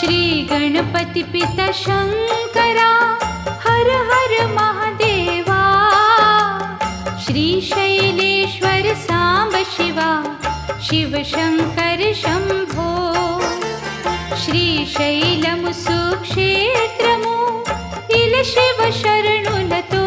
गणपति पिता शंकरा हर हर महादेवा। श्री शैलेश्वर सांब शिवा शिव शंकर शंभो। श्रीशैलमु सुक्षेत्रमु इल शिव शरणुलतो